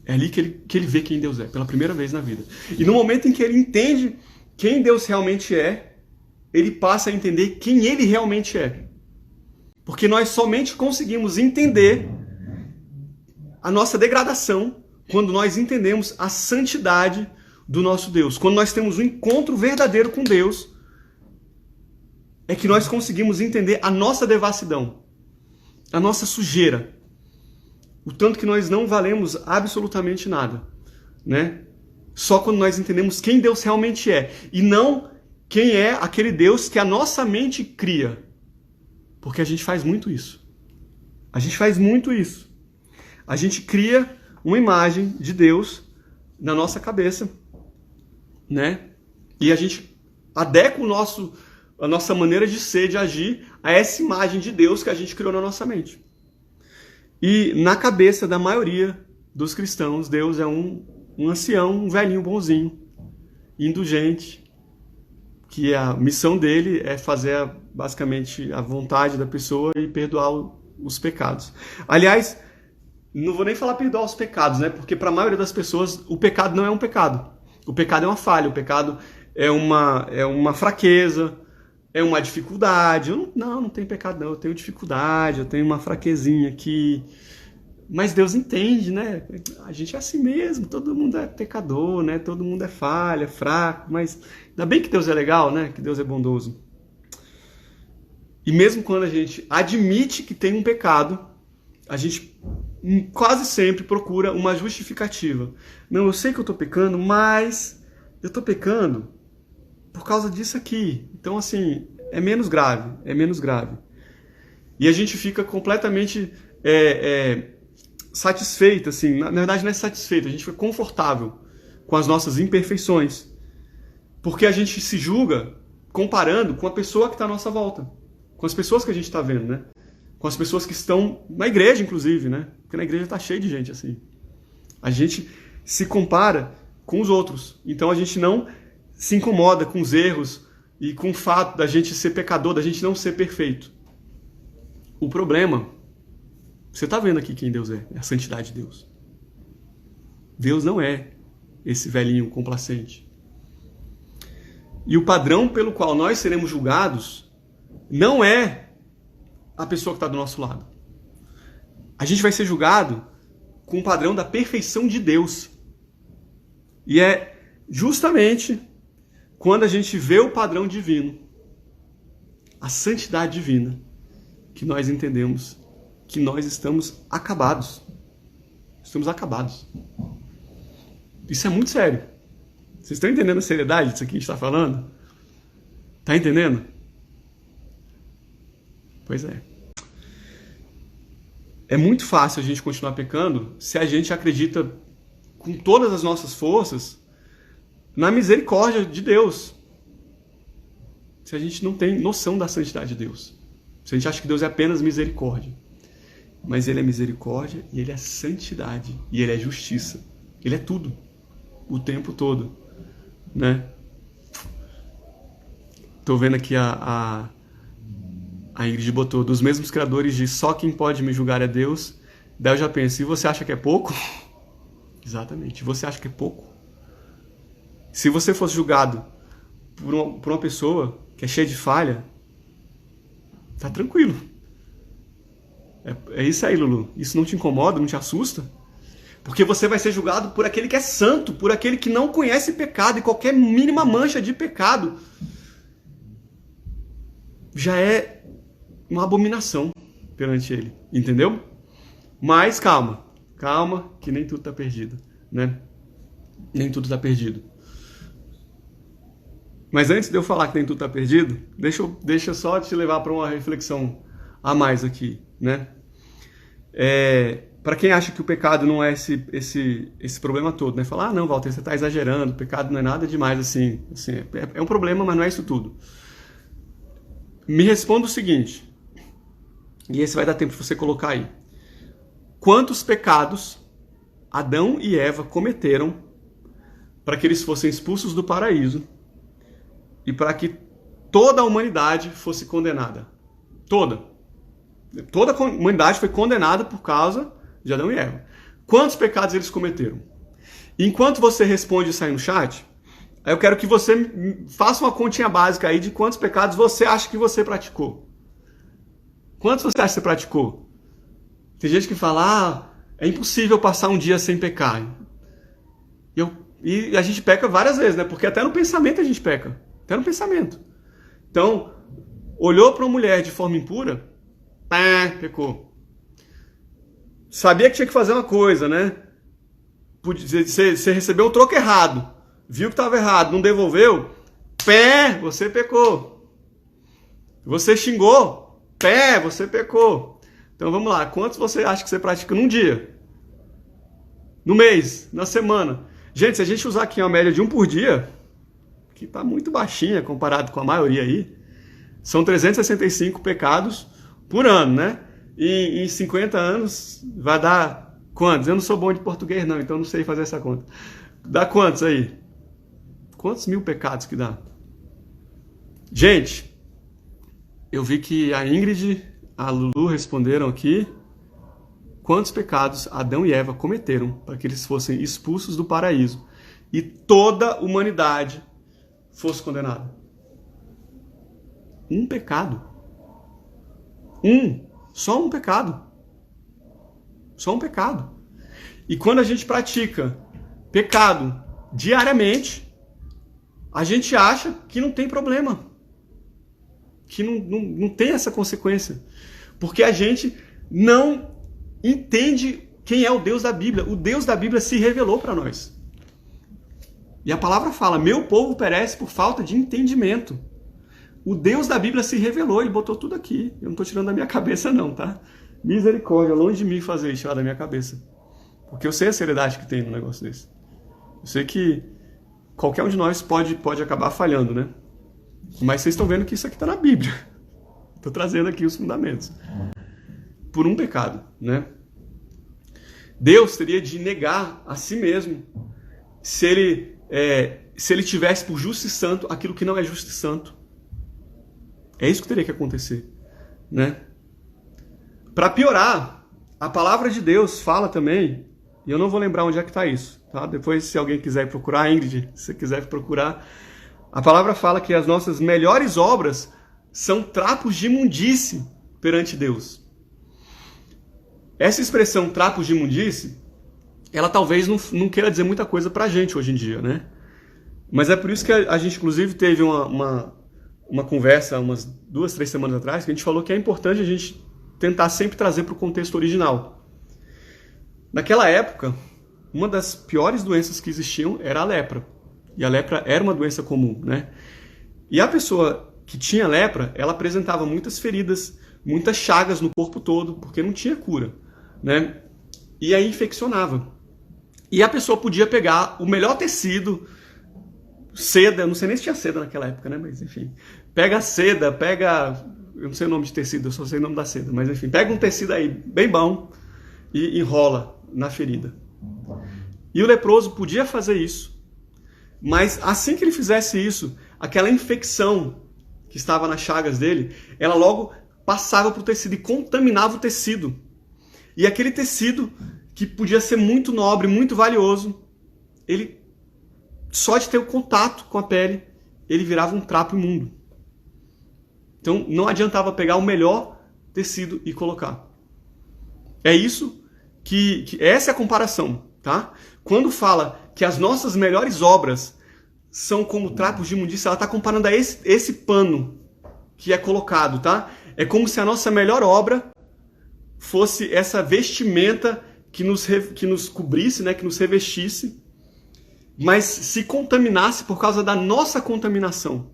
É ali que ele vê quem Deus é, pela primeira vez na vida. E no momento em que ele entende quem Deus realmente é, ele passa a entender quem ele realmente é. Porque nós somente conseguimos entender a nossa degradação quando nós entendemos a santidade do nosso Deus. Quando nós temos um encontro verdadeiro com Deus, é que nós conseguimos entender a nossa devassidão, a nossa sujeira, o tanto que nós não valemos absolutamente nada, né? Só quando nós entendemos quem Deus realmente é e não quem é aquele Deus que a nossa mente cria. Porque a gente faz muito isso. A gente faz muito isso. A gente cria uma imagem de Deus na nossa cabeça, né? E a gente adequa a nossa maneira de ser, de agir, a essa imagem de Deus que a gente criou na nossa mente. E na cabeça da maioria dos cristãos, Deus é um ancião, um velhinho bonzinho, indulgente, que a missão dele é fazer basicamente a vontade da pessoa e perdoar os pecados. Aliás, não vou nem falar perdoar os pecados, né? Porque para a maioria das pessoas o pecado não é um pecado. O pecado é uma falha, o pecado é uma fraqueza, é uma dificuldade. Não tem pecado não, eu tenho dificuldade, eu tenho uma fraquezinha aqui. Mas Deus entende, né? A gente é assim mesmo, todo mundo é pecador, né? Todo mundo é falha, fraco, mas ainda bem que Deus é legal, né? Que Deus é bondoso. E mesmo quando a gente admite que tem um pecado, a gente quase sempre procura uma justificativa. Não, eu sei que eu estou pecando, mas eu estou pecando por causa disso aqui. Então, assim, é menos grave, é menos grave. E a gente fica completamente satisfeito, assim, na verdade não é satisfeito, a gente fica confortável com as nossas imperfeições. Porque a gente se julga comparando com a pessoa que está à nossa volta, com as pessoas que a gente está vendo, né? Com as pessoas que estão na igreja, inclusive, né? Porque na igreja está cheio de gente assim. A gente se compara com os outros. Então a gente não se incomoda com os erros e com o fato da gente ser pecador, da gente não ser perfeito. O problema, você está vendo aqui quem Deus é a santidade de Deus. Deus não é esse velhinho complacente. E o padrão pelo qual nós seremos julgados não é a pessoa que está do nosso lado. A gente vai ser julgado com o padrão da perfeição de Deus. E é justamente quando a gente vê o padrão divino, a santidade divina, que nós entendemos que nós estamos acabados. Estamos acabados. Isso é muito sério. Vocês estão entendendo a seriedade disso aqui que a gente está falando? Está entendendo? Pois é. É muito fácil a gente continuar pecando se a gente acredita com todas as nossas forças na misericórdia de Deus. Se a gente não tem noção da santidade de Deus. Se a gente acha que Deus é apenas misericórdia. Mas Ele é misericórdia e Ele é santidade. E Ele é justiça. Ele é tudo. O tempo todo. Né? Tô vendo aqui a Ingrid botou, dos mesmos criadores de só quem pode me julgar é Deus. Daí eu já penso, e você acha que é pouco? Exatamente, você acha que é pouco? Se você fosse julgado por uma pessoa que é cheia de falha, tá tranquilo. É isso aí, Lulu. Isso não te incomoda, não te assusta? Porque você vai ser julgado por aquele que é santo, por aquele que não conhece pecado, e qualquer mínima mancha de pecado já é uma abominação perante ele, entendeu? Mas calma, que nem tudo está perdido, né? Nem tudo está perdido. Mas antes de eu falar que nem tudo está perdido, deixa eu só te levar para uma reflexão a mais aqui, né? Para quem acha que o pecado não é esse problema todo, né? Falar, não, Walter, você está exagerando, o pecado não é nada demais assim é um problema, mas não é isso tudo. Me responda o seguinte, e esse vai dar tempo de você colocar aí. Quantos pecados Adão e Eva cometeram para que eles fossem expulsos do paraíso e para que toda a humanidade fosse condenada? Toda a humanidade foi condenada por causa de Adão e Eva. quantos pecados eles cometeram. Enquanto você responde isso aí no chat, eu quero que você faça uma continha básica aí de quantos pecados você acha que você praticou. Quantos você acha que você praticou? Tem gente que fala, é impossível passar um dia sem pecar. E a gente peca várias vezes, né? Porque até no pensamento a gente peca. Até no pensamento. Então, olhou para uma mulher de forma impura, pecou. Sabia que tinha que fazer uma coisa, né? Você recebeu um troco errado. Viu que estava errado, não devolveu, você pecou. Você xingou, você pecou. Então vamos lá, quantos você acha que você pratica num dia? No mês? Na semana? Gente, se a gente usar aqui uma média de 1 por dia, que está muito baixinha comparado com a maioria aí, são 365 pecados por ano, né? E em 50 anos vai dar quantos? Eu não sou bom de português não, então não sei fazer essa conta. Dá quantos aí? Quantos mil pecados que dá? Gente, eu vi que a Ingrid, a Lulu responderam aqui quantos pecados Adão e Eva cometeram para que eles fossem expulsos do paraíso e toda a humanidade fosse condenada. Um pecado. Só um pecado. Só um pecado. E quando a gente pratica pecado diariamente, a gente acha que não tem problema, que não tem essa consequência, porque a gente não entende quem é o Deus da Bíblia. O Deus da Bíblia se revelou para nós. E a palavra fala, meu povo perece por falta de entendimento. O Deus da Bíblia se revelou, ele botou tudo aqui. Eu não estou tirando da minha cabeça não, tá? Misericórdia, longe de mim fazer isso, tirar da minha cabeça. Porque eu sei a seriedade que tem no negócio desse. Eu sei que qualquer um de nós pode acabar falhando, né? Mas vocês estão vendo que isso aqui está na Bíblia. Estou trazendo aqui os fundamentos. Por um pecado, né? Deus teria de negar a si mesmo se ele tivesse por justo e santo aquilo que não é justo e santo. É isso que teria que acontecer, né? Para piorar, a palavra de Deus fala também, e eu não vou lembrar onde é que está isso, tá? Depois, se alguém quiser procurar, Ingrid, se você quiser procurar, a palavra fala que as nossas melhores obras são trapos de imundície perante Deus. Essa expressão trapos de imundície, ela talvez não queira dizer muita coisa pra gente hoje em dia, né? Mas é por isso que a gente, inclusive, teve uma conversa umas 2, 3 semanas atrás, que a gente falou que é importante a gente tentar sempre trazer para o contexto original. Naquela época, uma das piores doenças que existiam era a lepra. E a lepra era uma doença comum, né? E a pessoa que tinha lepra, ela apresentava muitas feridas, muitas chagas no corpo todo, porque não tinha cura, né? E aí infeccionava. E a pessoa podia pegar o melhor tecido, seda, não sei nem se tinha seda naquela época, né? Mas enfim, pega seda, eu não sei o nome de tecido, eu só sei o nome da seda, mas enfim, pega um tecido aí bem bom e enrola na ferida. E o leproso podia fazer isso, mas assim que ele fizesse isso, aquela infecção que estava nas chagas dele, ela logo passava para o tecido e contaminava o tecido. E aquele tecido, que podia ser muito nobre, muito valioso, ele, só de ter o contato com a pele, ele virava um trapo imundo. Então não adiantava pegar o melhor tecido e colocar. É isso que essa é a comparação, tá? Quando fala que as nossas melhores obras são como trapos de imundícia, ela está comparando a esse pano que é colocado, tá? É como se a nossa melhor obra fosse essa vestimenta que nos cobrisse, né? Que nos revestisse, mas se contaminasse por causa da nossa contaminação.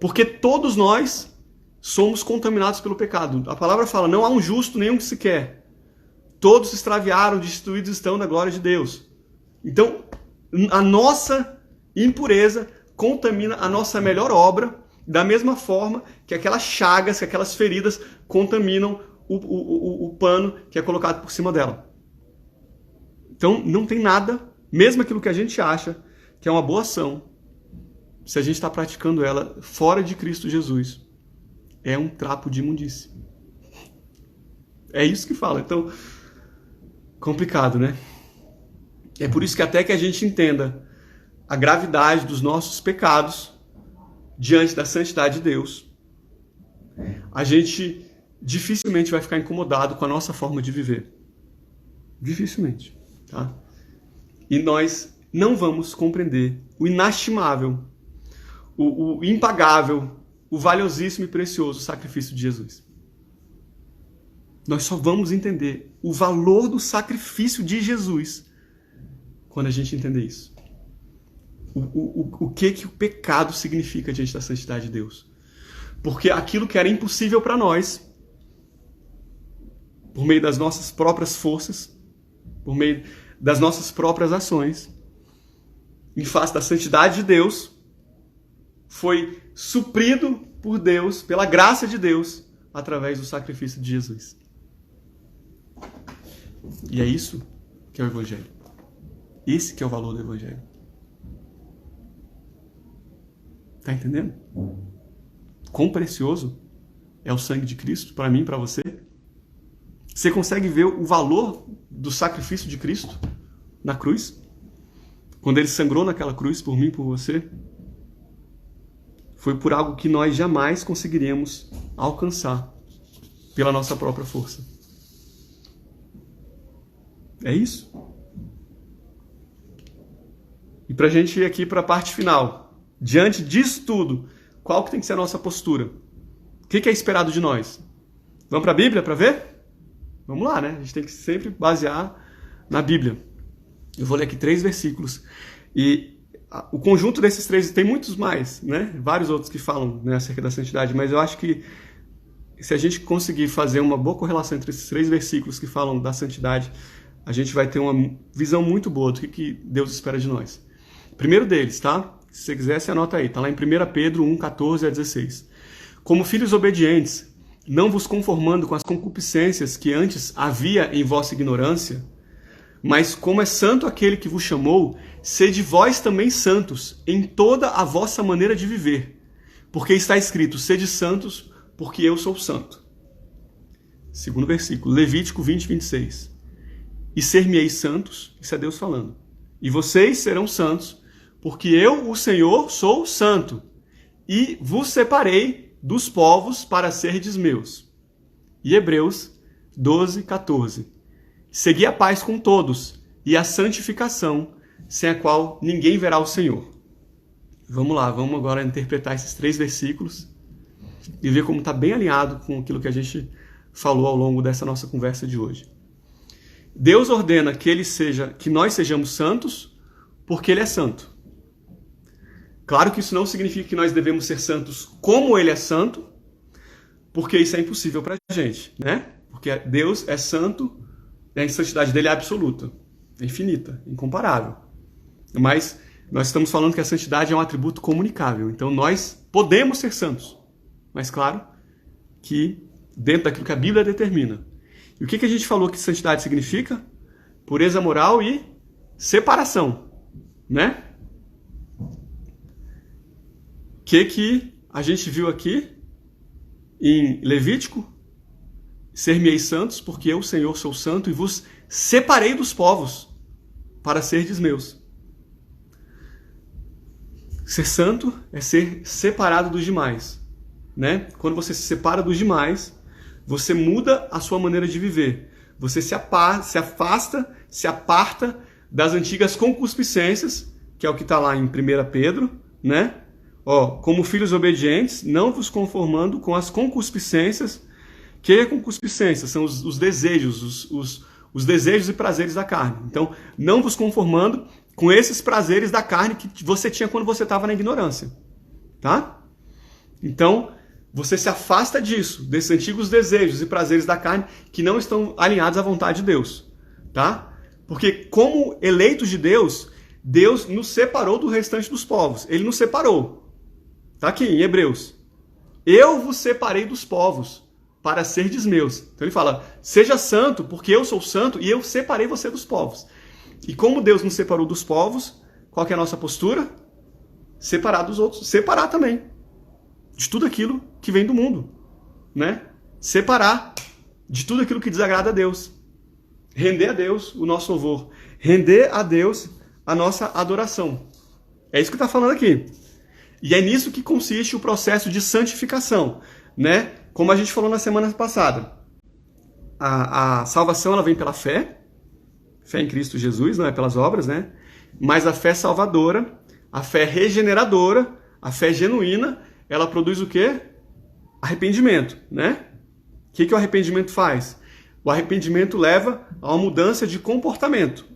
Porque todos nós somos contaminados pelo pecado. A palavra fala, não há um justo nenhum que sequer. Todos se extraviaram, destruídos estão da glória de Deus. Então, a nossa impureza contamina a nossa melhor obra, da mesma forma que aquelas chagas, que aquelas feridas contaminam o pano que é colocado por cima dela. Então, não tem nada, mesmo aquilo que a gente acha que é uma boa ação, se a gente está praticando ela fora de Cristo Jesus, é um trapo de imundície. É isso que fala. Então, Complicado, né? É por isso que até que a gente entenda a gravidade dos nossos pecados diante da santidade de Deus, a gente dificilmente vai ficar incomodado com a nossa forma de viver. Dificilmente, tá? E nós não vamos compreender o inestimável, o impagável, o valiosíssimo e precioso sacrifício de Jesus. Nós só vamos entender o valor do sacrifício de Jesus quando a gente entender isso. O que o pecado significa diante da santidade de Deus. Porque aquilo que era impossível para nós, por meio das nossas próprias forças, por meio das nossas próprias ações, em face da santidade de Deus, foi suprido por Deus, pela graça de Deus, através do sacrifício de Jesus. E é isso que é o Evangelho. Esse que é o valor do Evangelho. Tá entendendo? Quão precioso é o sangue de Cristo para mim e para você? Você consegue ver o valor do sacrifício de Cristo na cruz? Quando ele sangrou naquela cruz por mim e por você? Foi por algo que nós jamais conseguiríamos alcançar pela nossa própria força. É isso? E para a gente ir aqui para a parte final, diante disso tudo, qual que tem que ser a nossa postura? O que é esperado de nós? Vamos para a Bíblia para ver? Vamos lá, né? A gente tem que sempre basear na Bíblia. Eu vou ler aqui 3 versículos. E o conjunto desses 3, tem muitos mais, né? Vários outros que falam, né, acerca da santidade, mas eu acho que se a gente conseguir fazer uma boa correlação entre esses 3 versículos que falam da santidade, a gente vai ter uma visão muito boa do que Deus espera de nós. Primeiro deles, tá? Se você quiser, você anota aí. Tá lá em 1 Pedro 1, 14 a 16. Como filhos obedientes, não vos conformando com as concupiscências que antes havia em vossa ignorância, mas como é santo aquele que vos chamou, sede vós também santos em toda a vossa maneira de viver. Porque está escrito, sede santos, porque eu sou santo. Segundo versículo, Levítico 20, 26. E ser-me-eis santos, isso é Deus falando. E vocês serão santos, porque eu, o Senhor, sou santo, e vos separei dos povos para serdes meus. E Hebreus 12, 14. Segui a paz com todos, e a santificação, sem a qual ninguém verá o Senhor. Vamos lá, vamos agora interpretar esses 3 versículos e ver como está bem alinhado com aquilo que a gente falou ao longo dessa nossa conversa de hoje. Deus ordena que nós sejamos santos porque Ele é santo. Claro que isso não significa que nós devemos ser santos como Ele é santo, porque isso é impossível para a gente, né? Porque Deus é santo, a santidade dele é absoluta, é infinita, incomparável. Mas nós estamos falando que a santidade é um atributo comunicável, então nós podemos ser santos, mas claro que dentro daquilo que a Bíblia determina. E o que a gente falou que santidade significa? Pureza moral e separação, né? O que a gente viu aqui em Levítico? Ser-me-eis santos, porque eu, Senhor, sou santo, e vos separei dos povos para serdes meus. Ser santo é ser separado dos demais, né? Quando você se separa dos demais, você muda a sua maneira de viver. Você se afasta, se aparta das antigas concupiscências, que é o que está lá em 1 Pedro, né? Como filhos obedientes, não vos conformando com as concupiscências. Que é concupiscência? São os desejos, os desejos e prazeres da carne. Então, não vos conformando com esses prazeres da carne que você tinha quando você estava na ignorância. Tá? Então, você se afasta disso, desses antigos desejos e prazeres da carne que não estão alinhados à vontade de Deus. Tá? Porque como eleitos de Deus, Deus nos separou do restante dos povos. Ele nos separou. Está aqui em Hebreus. Eu vos separei dos povos para serdes meus. Então ele fala, seja santo, porque eu sou santo e eu separei você dos povos. E como Deus nos separou dos povos, qual que é a nossa postura? Separar dos outros. Separar também. De tudo aquilo que vem do mundo. Né? Separar de tudo aquilo que desagrada a Deus. Render a Deus o nosso louvor. Render a Deus a nossa adoração. É isso que está falando aqui. E é nisso que consiste o processo de santificação, né? Como a gente falou na semana passada. A salvação ela vem pela fé em Cristo Jesus, não é pelas obras, né? Mas a fé salvadora, a fé regeneradora, a fé genuína, ela produz o quê? Arrependimento, né? O que o arrependimento faz? O arrependimento leva a uma mudança de comportamento.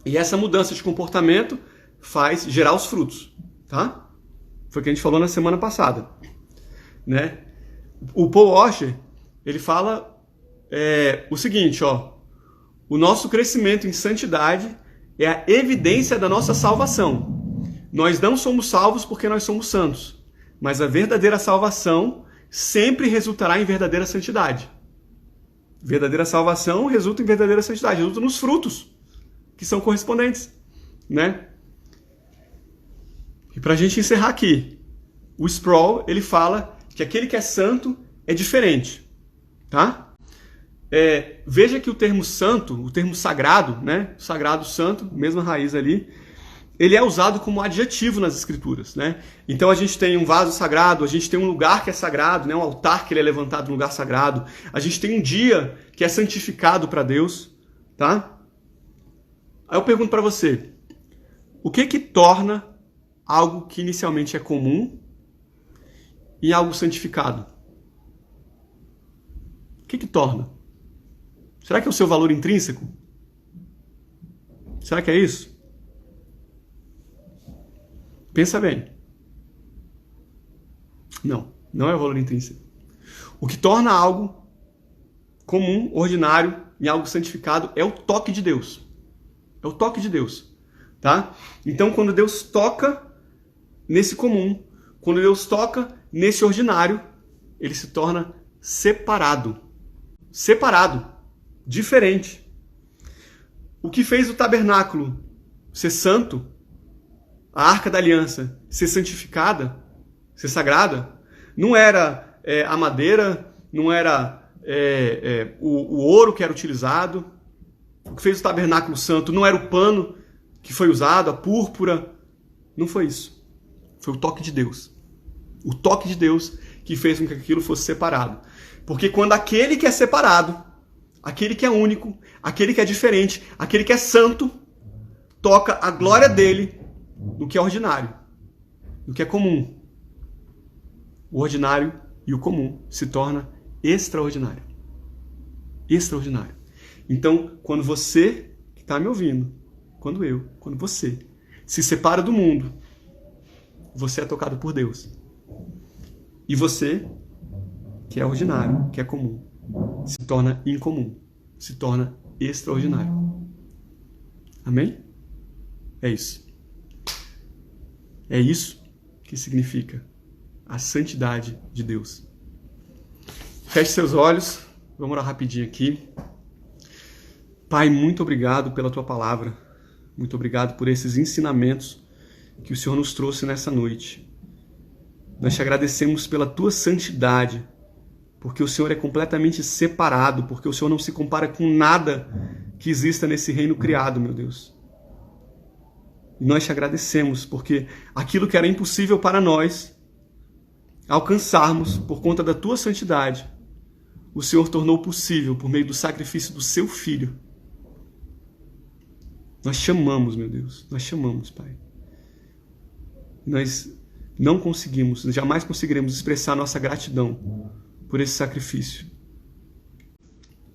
E essa mudança de comportamento faz gerar os frutos, tá? Foi o que a gente falou na semana passada, né? O Paul Washer, ele fala o seguinte, ó: o nosso crescimento em santidade é a evidência da nossa salvação. Nós não somos salvos porque nós somos santos, mas a verdadeira salvação sempre resultará em verdadeira santidade. Verdadeira salvação resulta em verdadeira santidade, resulta nos frutos que são correspondentes, né? E para a gente encerrar aqui, o Sproul, ele fala que aquele que é santo é diferente, tá? Veja que o termo santo, o termo sagrado, né? Sagrado, santo, mesma raiz ali, ele é usado como adjetivo nas escrituras, né? Então a gente tem um vaso sagrado, a gente tem um lugar que é sagrado, né? Um altar que ele é levantado no lugar sagrado, a gente tem um dia que é santificado para Deus, tá? Aí eu pergunto para você, o que torna algo que inicialmente é comum em algo santificado? O que torna? Será que é o seu valor intrínseco? Será que é isso? Pensa bem. Não é o valor intrínseco. O que torna algo comum, ordinário, em algo santificado é o toque de Deus. É o toque de Deus, tá? Então, quando Deus toca nesse comum, quando Deus toca nesse ordinário, ele se torna separado. Separado. Diferente. O que fez o tabernáculo ser santo, a Arca da Aliança ser santificada, ser sagrada, não era a madeira, não era o ouro que era utilizado. O que fez o tabernáculo santo não era o pano que foi usado, a púrpura. Não foi isso. Foi o toque de Deus. O toque de Deus que fez com que aquilo fosse separado. Porque quando aquele que é separado, aquele que é único, aquele que é diferente, aquele que é santo, toca a glória dele no que é ordinário, no que é comum. O ordinário e o comum se torna extraordinário. Extraordinário. Então, quando você que está me ouvindo, quando você se separa do mundo, você é tocado por Deus. E você, que é ordinário, que é comum, se torna incomum, se torna extraordinário. Amém? É isso. É isso que significa a santidade de Deus. Feche seus olhos, vamos orar rapidinho aqui. Pai, muito obrigado pela Tua palavra. Muito obrigado por esses ensinamentos que o Senhor nos trouxe nessa noite. Nós te agradecemos pela Tua santidade, porque o Senhor é completamente separado, porque o Senhor não se compara com nada que exista nesse reino criado, meu Deus. E nós te agradecemos, porque aquilo que era impossível para nós alcançarmos por conta da Tua santidade, o Senhor tornou possível por meio do sacrifício do Seu Filho. Nós chamamos, meu Deus, nós chamamos, Pai. Nós não conseguimos, jamais conseguiremos expressar nossa gratidão por esse sacrifício.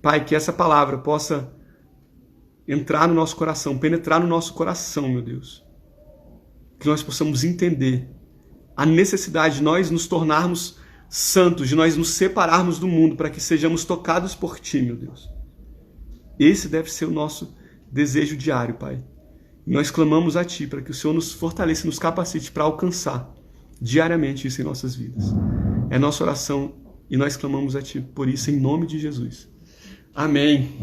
Pai, que essa palavra possa entrar no nosso coração, penetrar no nosso coração, meu Deus. Que nós possamos entender a necessidade de nós nos tornarmos santos, de nós nos separarmos do mundo para que sejamos tocados por Ti, meu Deus. Esse deve ser o nosso desejo diário, Pai. E nós clamamos a Ti para que o Senhor nos fortaleça e nos capacite para alcançar diariamente isso em nossas vidas. É nossa oração e nós clamamos a Ti por isso em nome de Jesus. Amém.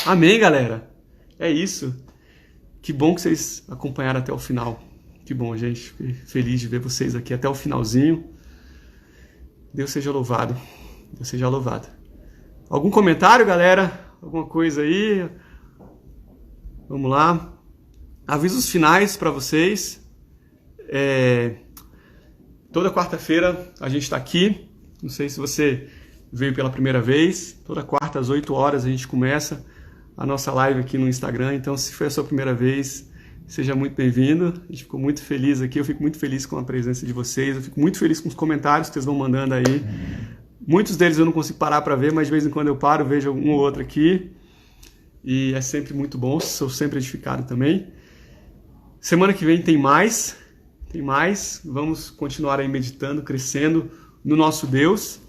Amém, galera. É isso. Que bom que vocês acompanharam até o final. Que bom, gente. Fiquei feliz de ver vocês aqui até o finalzinho. Deus seja louvado. Deus seja louvado. Algum comentário, galera? Alguma coisa aí? Vamos lá. Avisos finais para vocês. Toda quarta-feira a gente está aqui. Não sei se você veio pela primeira vez. Toda quarta às 8 horas a gente começa a nossa live aqui no Instagram. Então, se foi a sua primeira vez, seja muito bem-vindo. A gente ficou muito feliz aqui. Eu fico muito feliz com a presença de vocês. Eu fico muito feliz com os comentários que vocês vão mandando aí. Muitos deles eu não consigo parar para ver, mas de vez em quando eu paro, vejo um ou outro aqui. E é sempre muito bom. Sou sempre edificado também. Semana que vem tem mais. Vamos continuar aí meditando, crescendo no nosso Deus.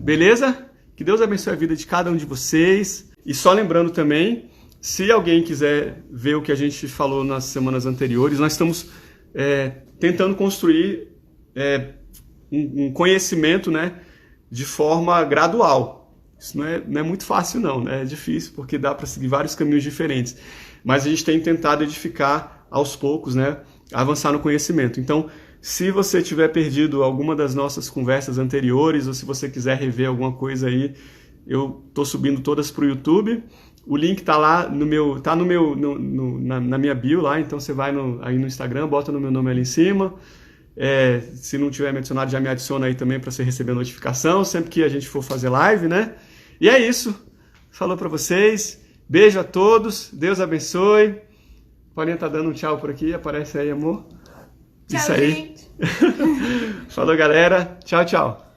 Beleza? Que Deus abençoe a vida de cada um de vocês. E só lembrando também, se alguém quiser ver o que a gente falou nas semanas anteriores, nós estamos tentando construir um conhecimento, né, de forma gradual. Isso não é muito fácil não, né? É difícil porque dá para seguir vários caminhos diferentes. Mas a gente tem tentado edificar aos poucos, né, avançar no conhecimento. Então, se você tiver perdido alguma das nossas conversas anteriores ou se você quiser rever alguma coisa aí, eu estou subindo todas para o YouTube. O link está lá na minha bio lá, então você vai aí no Instagram, bota no meu nome ali em cima. Se não tiver me adicionado, já me adiciona aí também para você receber a notificação sempre que a gente for fazer live, né? E é isso. Falou para vocês. Beijo a todos. Deus abençoe. Paulinha tá dando um tchau por aqui. Aparece aí, amor. Tchau, isso aí. gente. Falou, galera. Tchau, tchau.